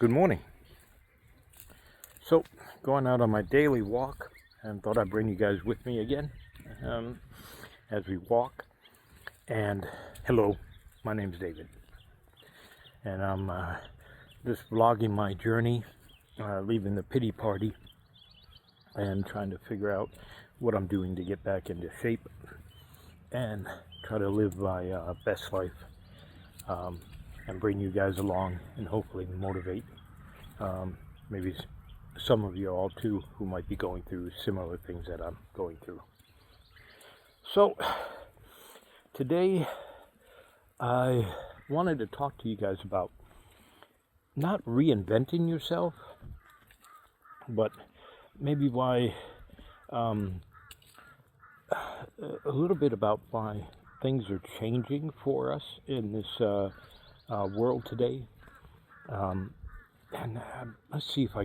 Good morning. So, going out on my daily walk, and thought I'd bring you guys with me again as we walk. And hello, my name's David, and I'm just vlogging my journey, leaving the pity party, and trying to figure out what I'm doing to get back into shape and try to live my best life. And bring you guys along and hopefully motivate maybe some of you all too who might be going through similar things that I'm going through. So today I wanted to talk to you guys about not reinventing yourself, but maybe why a little bit about why things are changing for us in this world today, and let's see if I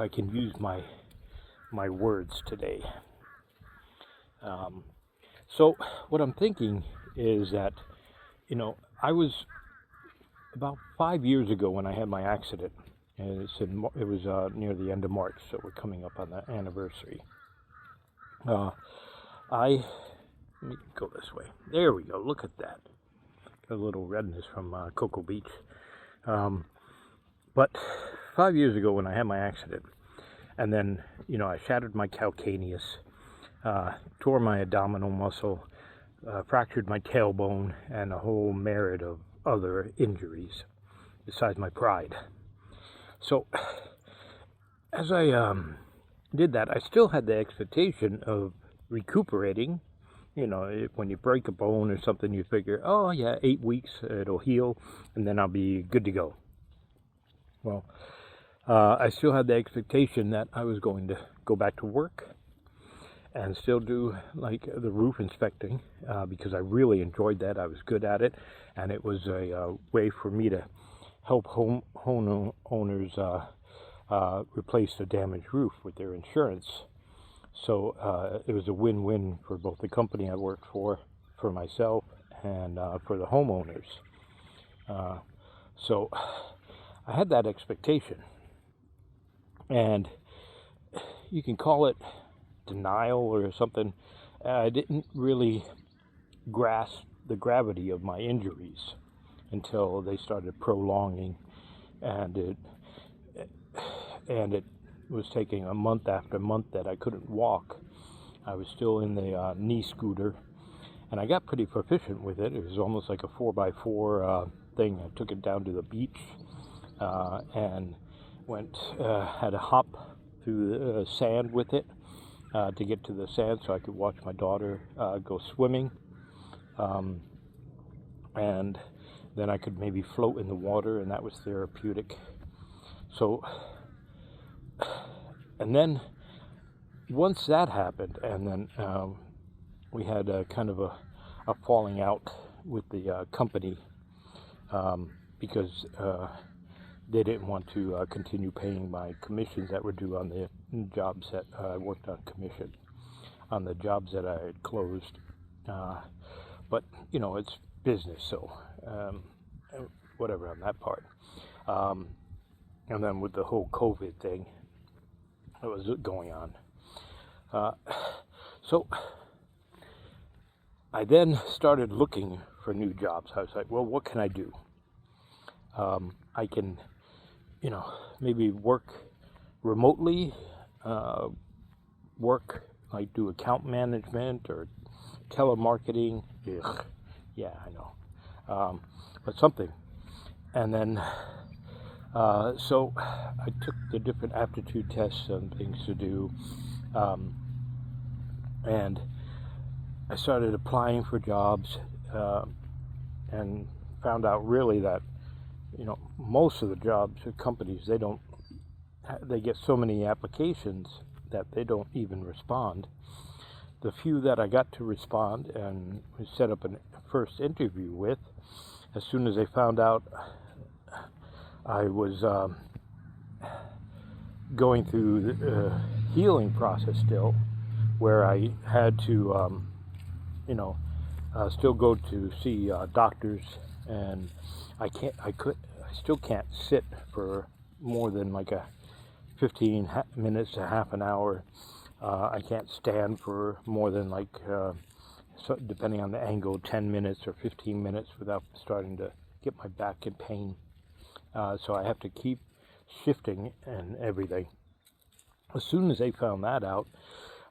can use my words today. So what I'm thinking is that, I was about 5 years ago when I had my accident, and it was near the end of March, so we're coming up on the anniversary. Let me go this way. There we go. Look at that. Got a little redness from Cocoa Beach. But 5 years ago when I had my accident, and then, I shattered my calcaneus, tore my abdominal muscle, fractured my tailbone, and a whole myriad of other injuries besides my pride. So, as I did that, I still had the expectation of recuperating. When you break a bone or something, you figure, oh yeah, 8 weeks, it'll heal, and then I'll be good to go. Well, I still had the expectation that I was going to go back to work and still do like the roof inspecting, because I really enjoyed that. I was good at it, and it was a way for me to help homeowners replace the damaged roof with their insurance. So it was a win-win for both the company I worked for myself, and for the homeowners. So I had that expectation, and you can call it denial or something. I didn't really grasp the gravity of my injuries until they started prolonging, and it was taking a month after month that I couldn't walk. I was still in the knee scooter, and I got pretty proficient with it. It was almost like a 4x4 thing. I took it down to the beach and had a hop through the sand with it to get to the sand so I could watch my daughter go swimming, and then I could maybe float in the water, and that was therapeutic. So, and then once that happened, and then we had kind of a falling out with the company, because they didn't want to continue paying my commissions that were due on the jobs that I worked on commission, on the jobs that I had closed. But, it's business, so whatever on that part. And then with the whole COVID thing that was going on. So I then started looking for new jobs. I was like, well, what can I do? I can, maybe work remotely, do account management or telemarketing. Ugh. Yeah, I know. But something. And then, so I took the different aptitude tests and things to do, and I started applying for jobs, and found out really that, most of the jobs or companies, they get so many applications that they don't even respond. The few that I got to respond and we set up a first interview with, as soon as they found out I was going through the healing process still, where I had to, still go to see doctors, and I I still can't sit for more than like a 15 minutes to half an hour. I can't stand for more than like, so depending on the angle, 10 minutes or 15 minutes without starting to get my back in pain. So I have to keep shifting and everything. As soon as they found that out,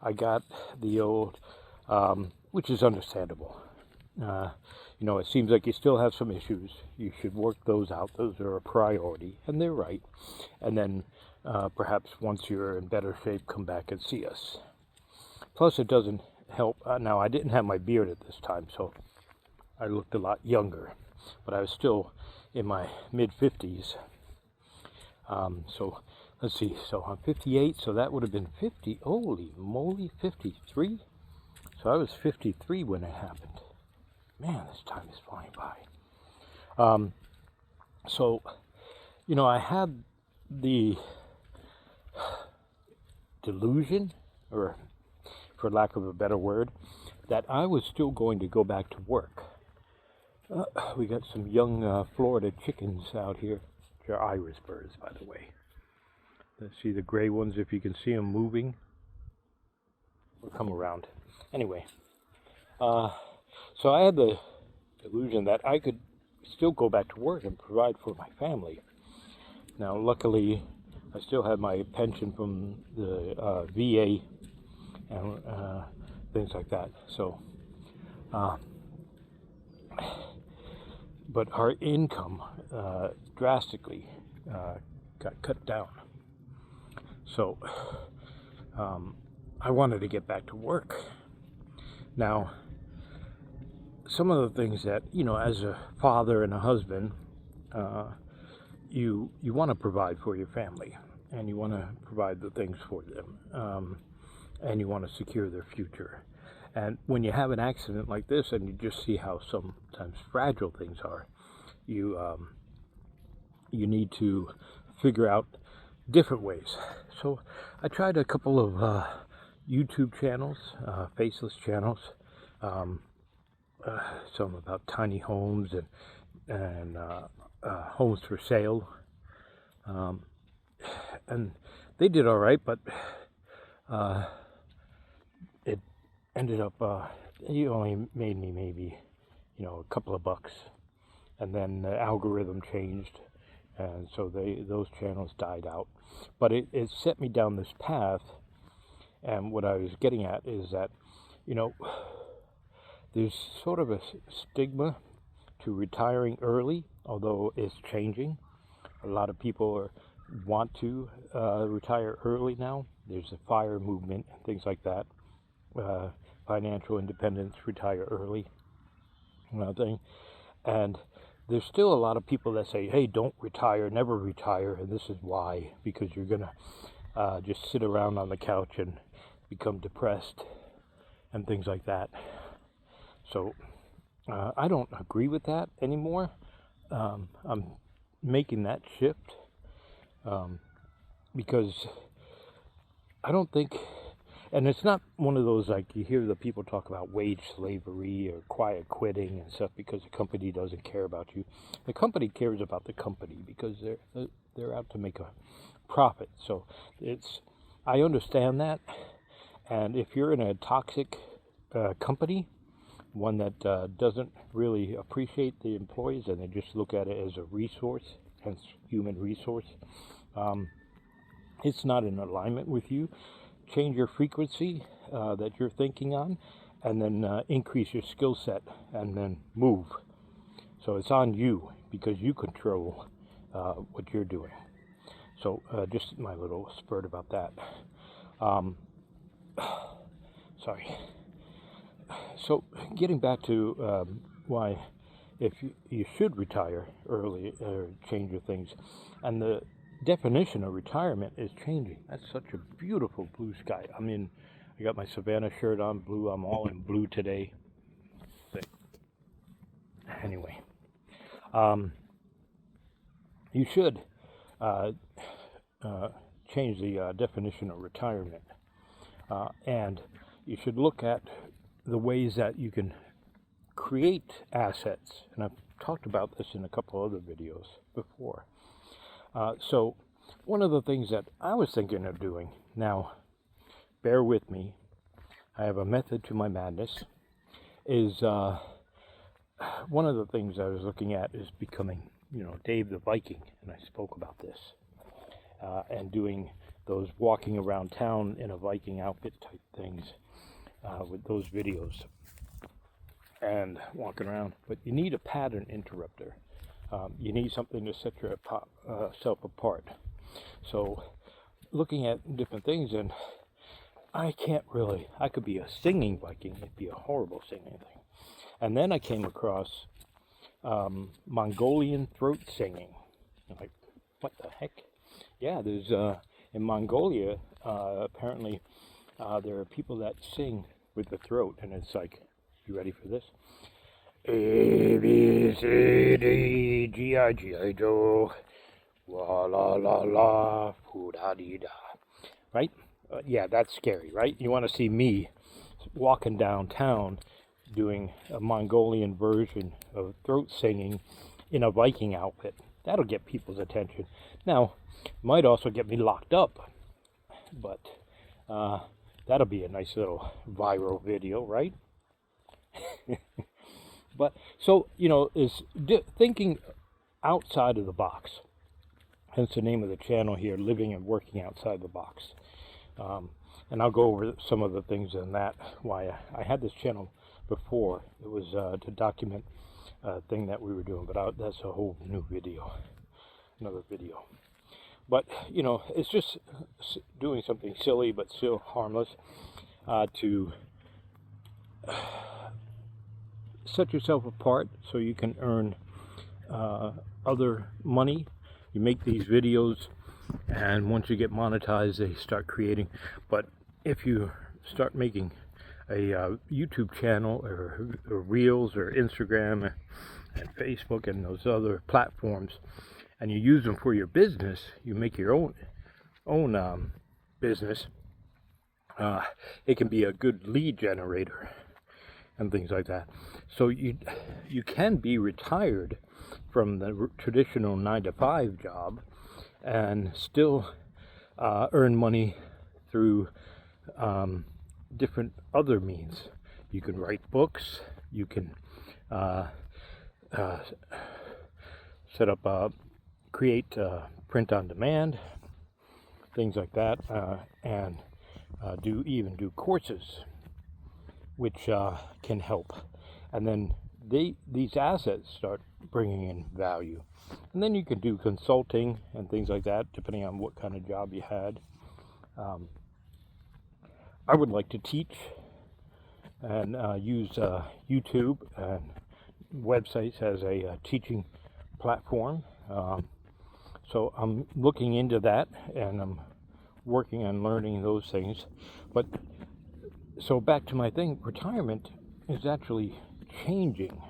I got the old, which is understandable. It seems like you still have some issues. You should work those out. Those are a priority, and they're right. And then perhaps once you're in better shape, come back and see us. Plus, it doesn't help. Now, I didn't have my beard at this time, so I looked a lot younger, but I was still in my mid-50s. So let's see. So I'm 58, so that would have been 50. Holy moly, 53? So I was 53 when it happened. Man, this time is flying by. So, I had the delusion, or for lack of a better word, that I was still going to go back to work. We got some young Florida chickens out here. They're iris birds, by the way. Let's see the gray ones, if you can see them moving. We'll come around. Anyway, so I had the illusion that I could still go back to work and provide for my family. Now, luckily, I still had my pension from the VA and things like that. So, but our income drastically got cut down. So, I wanted to get back to work. Now, some of the things that, as a father and a husband, you want to provide for your family, and you want to provide the things for them, and you want to secure their future. And when you have an accident like this, and you just see how sometimes fragile things are, you need to figure out different ways. So I tried a couple of YouTube channels, faceless channels, some about tiny homes and homes for sale, and they did all right, but it ended up it only made me maybe a couple of bucks, and then the algorithm changed, and so those channels died out. But it set me down this path, and what I was getting at is that there's sort of a stigma to retiring early, although it's changing. A lot of people want to retire early now. There's a FIRE movement, things like that. Financial independence, retire early, thing. And there's still a lot of people that say, hey, don't retire, never retire, and this is why, because you're going to just sit around on the couch and become depressed and things like that. So I don't agree with that anymore. I'm making that shift because I don't think, and it's not one of those like you hear the people talk about wage slavery or quiet quitting and stuff because the company doesn't care about you. The company cares about the company because they're out to make a profit. So I understand that, and if you're in a toxic company, one that doesn't really appreciate the employees and they just look at it as a resource, hence human resource, it's not in alignment with you. Change your frequency that you're thinking on, and then increase your skill set, and then move. So it's on you because you control what you're doing. So just my little spurt about that. Sorry. So getting back to why if you should retire early or change your things, and the definition of retirement is changing. That's such a beautiful blue sky. I mean, I got my Savannah shirt on, blue. I'm all in blue today. But anyway, you should change the definition of retirement, and you should look at the ways that you can create assets. And I've talked about this in a couple other videos before. So one of the things that I was thinking of doing, now bear with me, I have a method to my madness, is one of the things I was looking at is becoming, Dave the Viking, and I spoke about this, and doing those walking around town in a Viking outfit type things with those videos and walking around. But you need a pattern interrupter. You need something to set yourself apart. So looking at different things, and I could be a singing Viking, it'd be a horrible singing thing. And then I came across Mongolian throat singing. I'm like, what the heck? Yeah, there's in Mongolia, apparently there are people that sing with the throat, and it's like, you ready for this? A, B, C, D, G, I, G, I, do, wa, la, la, la, foo, da, dee, da. Right? Yeah, that's scary, right? You want to see me walking downtown doing a Mongolian version of throat singing in a Viking outfit. That'll get people's attention. Now, might also get me locked up, but that'll be a nice little viral video, right? But so, is thinking outside of the box. Hence the name of the channel here, Living and Working Outside the Box. And I'll go over some of the things in that, why I had this channel before. It was to document a thing that we were doing, but that's a whole new video, another video. But, it's just doing something silly but still harmless to set yourself apart so you can earn other money. You make these videos, and once you get monetized, they start creating. But if you start making a YouTube channel or Reels or Instagram and Facebook and those other platforms, and you use them for your business, you make your own business, it can be a good lead generator and things like that. So you can be retired from the traditional 9-to-5 job and still earn money through different other means. You can write books, you can set up, create print on demand, things like that, and do courses, which can help. And then these assets start bringing in value. And then you can do consulting and things like that, depending on what kind of job you had. I would like to teach and use YouTube and websites as a teaching platform. So I'm looking into that, and I'm working on learning those things. But so back to my thing, retirement is actually changing.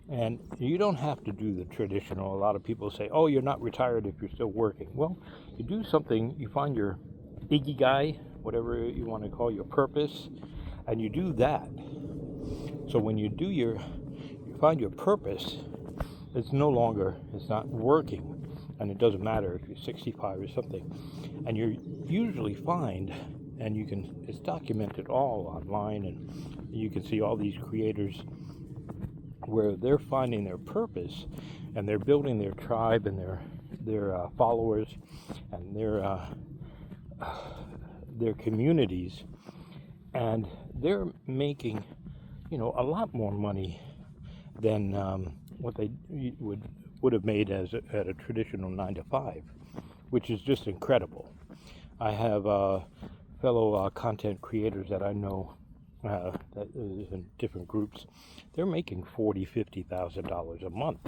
And you don't have to do the traditional. A lot of people say, oh, you're not retired if you're still working. Well, you do something, you find your ikigai, whatever you want to call your purpose, and you do that. So when you find your purpose, it's not working. And it doesn't matter if you're 65 or something. And you usually find, and it's documented all online, and you can see all these creators where they're finding their purpose, and they're building their tribe and their followers and their communities, and they're making a lot more money than what they would have made at a traditional 9-to-5, which is just incredible. I have fellow content creators that I know that is in different groups. They're making $40,000-$50,000 a month.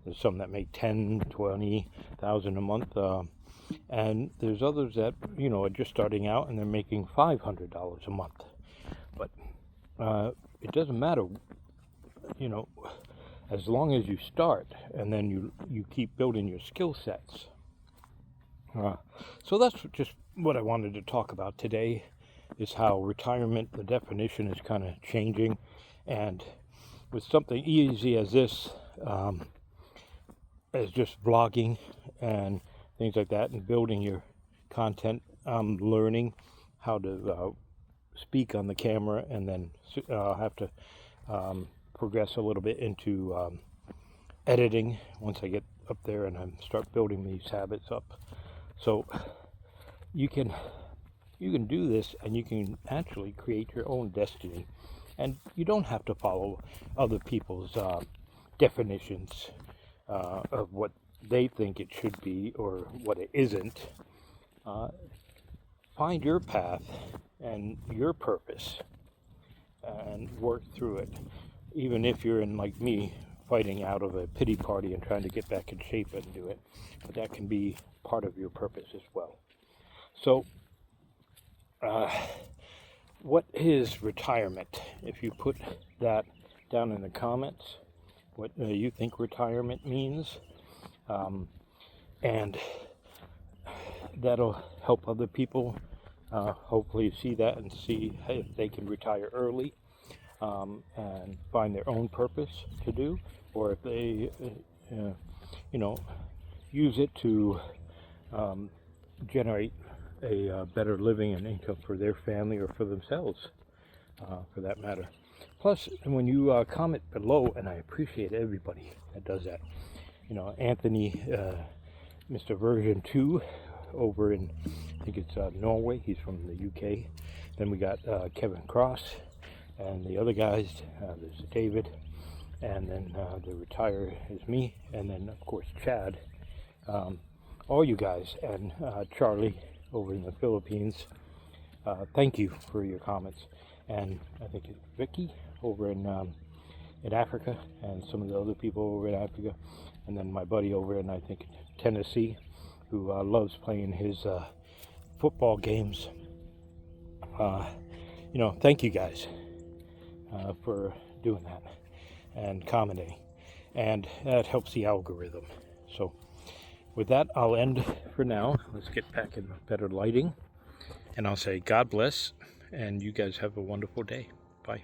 There's some that make $10,000-$20,000 a month, and there's others that are just starting out and they're making $500 a month. But it doesn't matter, as long as you start, and then you keep building your skill sets. So that's just what I wanted to talk about today, is how retirement, the definition is kind of changing. And with something easy as this, as just vlogging and things like that, and building your content. I'm learning how to speak on the camera, and then I'll have to progress a little bit into editing once I get up there and I start building these habits up. So you can do this, and you can actually create your own destiny, and you don't have to follow other people's definitions of what they think it should be or what it isn't. Find your path and your purpose and work through it, even if you're in, like me, fighting out of a pity party and trying to get back in shape and do it. But that can be part of your purpose as well. So what is retirement? If you put that down in the comments, what you think retirement means, and that'll help other people hopefully see that and see if they can retire early, and find their own purpose to do, or if they use it to generate a better living and income for their family or for themselves, for that matter. Plus, when you comment below, and I appreciate everybody that does that. Anthony, Mr. Version 2 over in, I think it's Norway. He's from the UK. Then we got Kevin Cross, and the other guys, there's David, and then the retire is me, and then of course Chad. All you guys, and Charlie over in the Philippines, thank you for your comments. And I think it's Vicky over in Africa, and some of the other people over in Africa, and then my buddy over in, I think, Tennessee, who loves playing his football games. Thank you guys for doing that and commenting, and that helps the algorithm. So with that, I'll end for now. Let's get back in better lighting, and I'll say God bless, and you guys have a wonderful day. Bye.